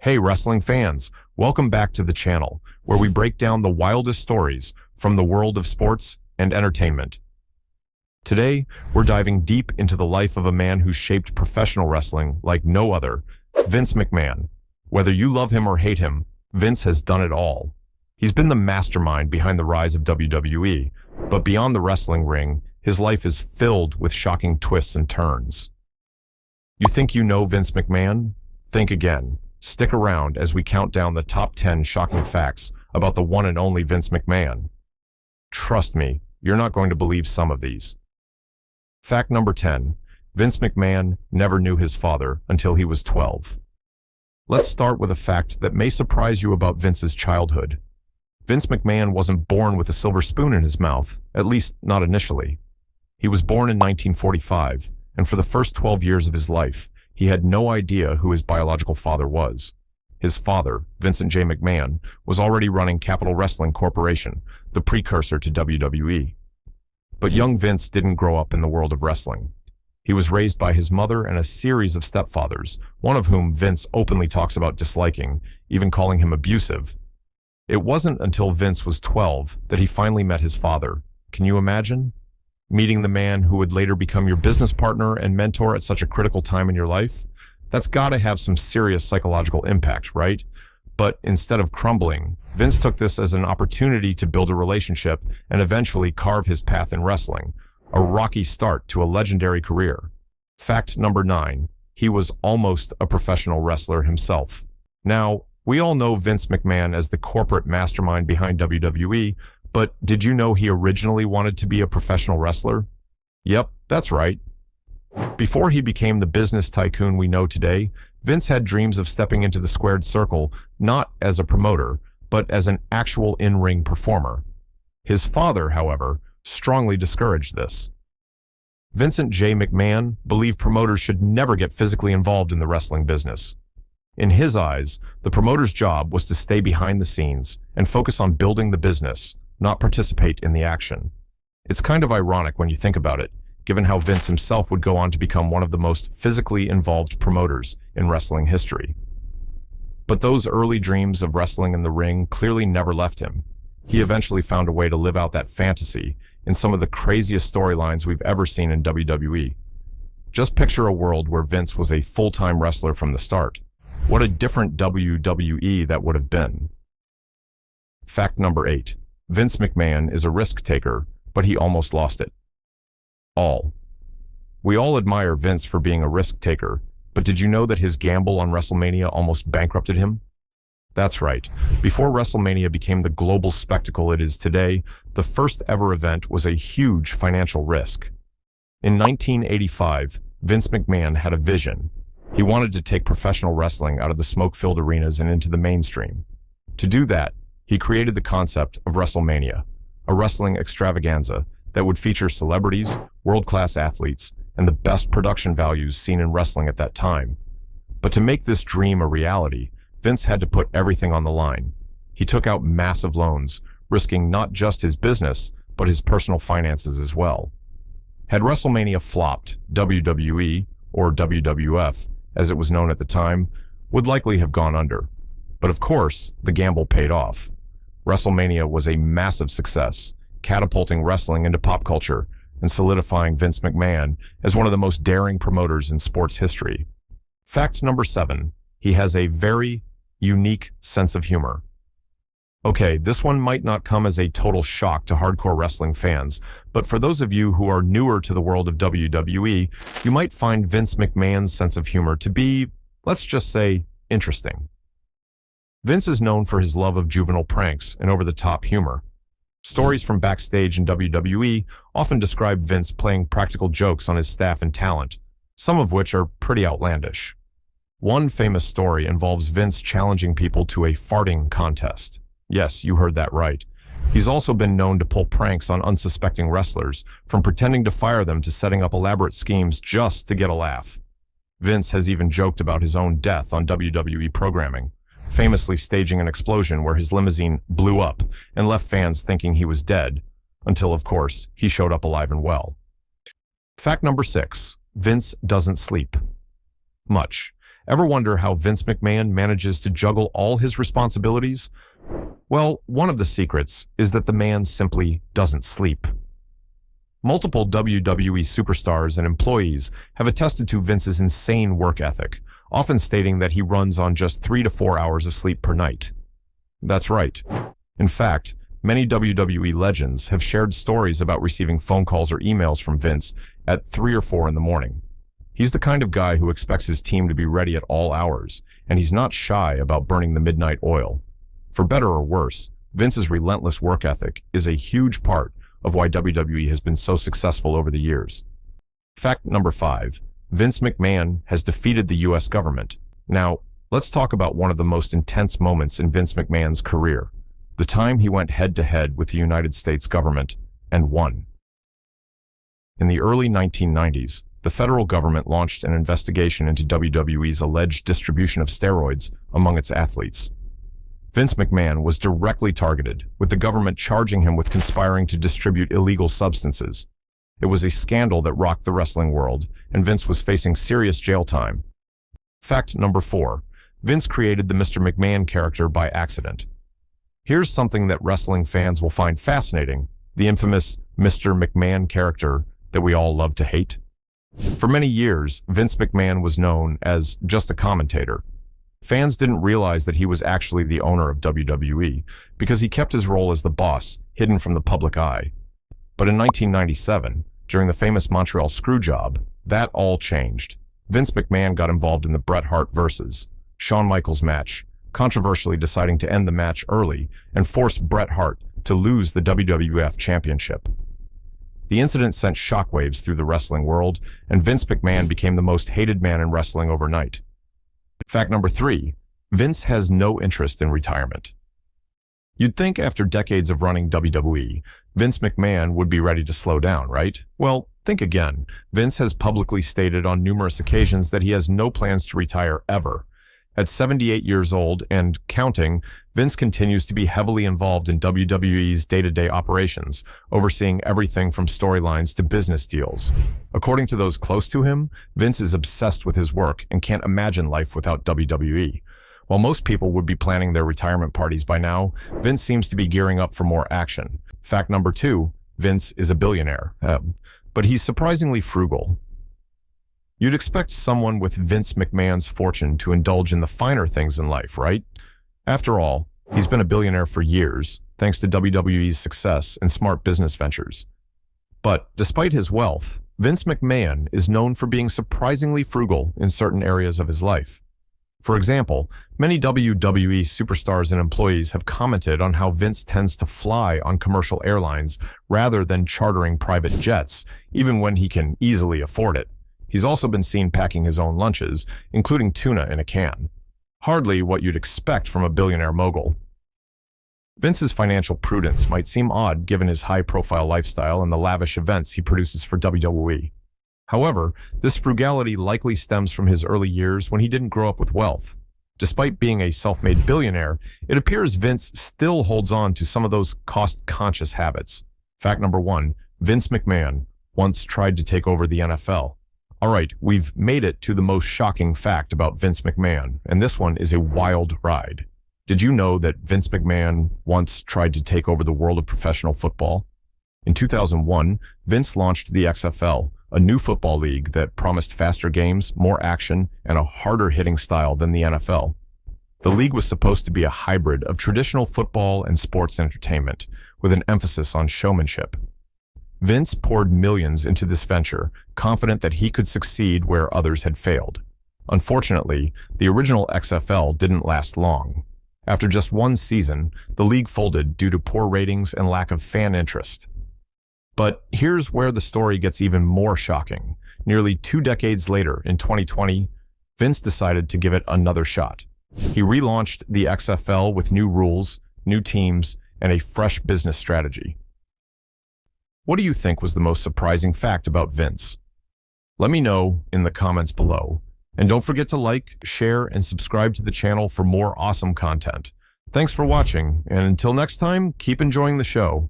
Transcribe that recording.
Hey wrestling fans, welcome back to the channel, where we break down the wildest stories from the world of sports and entertainment. Today, we're diving deep into the life of a man who shaped professional wrestling like no other, Vince McMahon. Whether you love him or hate him, Vince has done it all. He's been the mastermind behind the rise of WWE, but beyond the wrestling ring, his life is filled with shocking twists and turns. You think you know Vince McMahon? Think again. Stick around as we count down the top 10 shocking facts about the one and only Vince McMahon. Trust me, you're not going to believe some of these. Fact number 10. Vince McMahon never knew his father until he was 12. Let's start with a fact that may surprise you about Vince's childhood. Vince McMahon wasn't born with a silver spoon in his mouth, at least not initially. He was born in 1945, and for the first 12 years of his life, he had no idea who his biological father was. His father, Vincent J. McMahon, was already running Capital Wrestling Corporation, the precursor to WWE. But young Vince didn't grow up in the world of wrestling. He was raised by his mother and a series of stepfathers, one of whom Vince openly talks about disliking, even calling him abusive. It wasn't until Vince was 12 that he finally met his father. Can you imagine? Meeting the man who would later become your business partner and mentor at such a critical time in your life? That's gotta have some serious psychological impact, right? But instead of crumbling, Vince took this as an opportunity to build a relationship and eventually carve his path in wrestling, a rocky start to a legendary career. Fact number 9, he was almost a professional wrestler himself. Now, we all know Vince McMahon as the corporate mastermind behind WWE, but did you know he originally wanted to be a professional wrestler? Yep, that's right. Before he became the business tycoon we know today, Vince had dreams of stepping into the squared circle, not as a promoter, but as an actual in-ring performer. His father, however, strongly discouraged this. Vincent J. McMahon believed promoters should never get physically involved in the wrestling business. In his eyes, the promoter's job was to stay behind the scenes and focus on building the business, not participate in the action. It's kind of ironic when you think about it, given how Vince himself would go on to become one of the most physically involved promoters in wrestling history. But those early dreams of wrestling in the ring clearly never left him. He eventually found a way to live out that fantasy in some of the craziest storylines we've ever seen in WWE. Just picture a world where Vince was a full-time wrestler from the start. What a different WWE that would have been. Fact number 8. Vince McMahon is a risk taker, but he almost lost it. We all admire Vince for being a risk taker, but did you know that his gamble on WrestleMania almost bankrupted him? That's right. Before WrestleMania became the global spectacle it is today, the first ever event was a huge financial risk. In 1985, Vince McMahon had a vision. He wanted to take professional wrestling out of the smoke-filled arenas and into the mainstream. To do that, he created the concept of WrestleMania, a wrestling extravaganza that would feature celebrities, world-class athletes, and the best production values seen in wrestling at that time. But to make this dream a reality, Vince had to put everything on the line. He took out massive loans, risking not just his business, but his personal finances as well. Had WrestleMania flopped, WWE, or WWF, as it was known at the time, would likely have gone under. But of course, the gamble paid off. WrestleMania was a massive success, catapulting wrestling into pop culture and solidifying Vince McMahon as one of the most daring promoters in sports history. Fact number 7. He has a very unique sense of humor. Okay, this one might not come as a total shock to hardcore wrestling fans, but for those of you who are newer to the world of WWE, you might find Vince McMahon's sense of humor to be, let's just say, interesting. Vince is known for his love of juvenile pranks and over-the-top humor. Stories from backstage in WWE often describe Vince playing practical jokes on his staff and talent, some of which are pretty outlandish. One famous story involves Vince challenging people to a farting contest. Yes, you heard that right. He's also been known to pull pranks on unsuspecting wrestlers, from pretending to fire them to setting up elaborate schemes just to get a laugh. Vince has even joked about his own death on WWE programming, famously staging an explosion where his limousine blew up and left fans thinking he was dead, until, of course, he showed up alive and well. Fact number 6. Vince doesn't sleep much. Ever wonder how Vince McMahon manages to juggle all his responsibilities? Well, one of the secrets is that the man simply doesn't sleep. Multiple WWE superstars and employees have attested to Vince's insane work ethic, often stating that he runs on just 3 to 4 hours of sleep per night. That's right. In fact, many WWE legends have shared stories about receiving phone calls or emails from Vince at 3 or 4 in the morning. He's the kind of guy who expects his team to be ready at all hours, and he's not shy about burning the midnight oil. For better or worse, Vince's relentless work ethic is a huge part of why WWE has been so successful over the years. Fact number 5. Vince McMahon has defeated the U.S. government. Now, let's talk about one of the most intense moments in Vince McMahon's career, the time he went head-to-head with the United States government and won. In the early 1990s, the federal government launched an investigation into WWE's alleged distribution of steroids among its athletes. Vince McMahon was directly targeted, with the government charging him with conspiring to distribute illegal substances. It was a scandal that rocked the wrestling world, and Vince was facing serious jail time. Fact number 4. Vince created the Mr. McMahon character by accident. Here's something that wrestling fans will find fascinating: the infamous Mr. McMahon character that we all love to hate. For many years, Vince McMahon was known as just a commentator. Fans didn't realize that he was actually the owner of WWE because he kept his role as the boss hidden from the public eye. But in 1997, during the famous Montreal Screwjob, that all changed. Vince McMahon got involved in the Bret Hart vs. Shawn Michaels match, controversially deciding to end the match early and force Bret Hart to lose the WWF Championship. The incident sent shockwaves through the wrestling world, and Vince McMahon became the most hated man in wrestling overnight. Fact number 3. Vince has no interest in retirement. You'd think after decades of running WWE, Vince McMahon would be ready to slow down, right? Well, think again. Vince has publicly stated on numerous occasions that he has no plans to retire ever. At 78 years old and counting, Vince continues to be heavily involved in WWE's day-to-day operations, overseeing everything from storylines to business deals. According to those close to him, Vince is obsessed with his work and can't imagine life without WWE. While most people would be planning their retirement parties by now, Vince seems to be gearing up for more action. Fact number 2, Vince is a billionaire, but he's surprisingly frugal. You'd expect someone with Vince McMahon's fortune to indulge in the finer things in life, right? After all, he's been a billionaire for years, thanks to WWE's success and smart business ventures. But despite his wealth, Vince McMahon is known for being surprisingly frugal in certain areas of his life. For example, many WWE superstars and employees have commented on how Vince tends to fly on commercial airlines rather than chartering private jets, even when he can easily afford it. He's also been seen packing his own lunches, including tuna in a can. Hardly what you'd expect from a billionaire mogul. Vince's financial prudence might seem odd given his high-profile lifestyle and the lavish events he produces for WWE. However, this frugality likely stems from his early years when he didn't grow up with wealth. Despite being a self-made billionaire, it appears Vince still holds on to some of those cost-conscious habits. Fact number 1, Vince McMahon once tried to take over the NFL. All right, we've made it to the most shocking fact about Vince McMahon, and this one is a wild ride. Did you know that Vince McMahon once tried to take over the world of professional football? In 2001, Vince launched the XFL, a new football league that promised faster games, more action, and a harder-hitting style than the NFL. The league was supposed to be a hybrid of traditional football and sports entertainment, with an emphasis on showmanship. Vince poured millions into this venture, confident that he could succeed where others had failed. Unfortunately, the original XFL didn't last long. After just one season, the league folded due to poor ratings and lack of fan interest. But here's where the story gets even more shocking. Nearly 2 decades later, in 2020, Vince decided to give it another shot. He relaunched the XFL with new rules, new teams, and a fresh business strategy. What do you think was the most surprising fact about Vince? Let me know in the comments below. And don't forget to like, share, and subscribe to the channel for more awesome content. Thanks for watching, and until next time, keep enjoying the show.